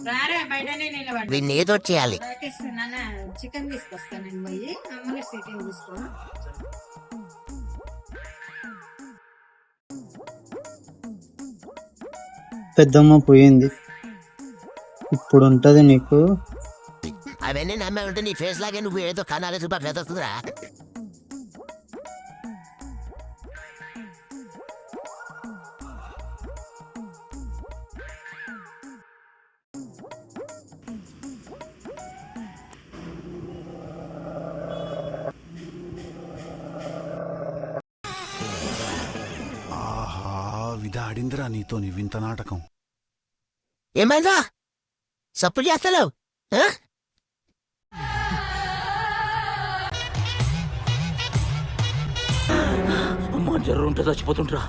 రారా బయటనే నిలబడి వీడిని ఏదో చేయాలి. నాన్న చికెన్ తీసుకొస్తాను నేను పోయి అమ్మని చికెన్ తీసుకో. పెద్దమ్మ పోయింది, ఇప్పుడు ఉంటది నీకు. అవన్నీ నమ్మే ఉంటే నీ ఫేస్ లాగే నువ్వు ఏదో కనాలి రూపాయి పెద్దరా. ఆహా, విధాడిందిరా నీతో నీ వింత నాటకం. ఏమైందా సప్పుడు చేస్తలేవు? అమ్మా జర్రు ఉంటే చచ్చిపోతుంటరా.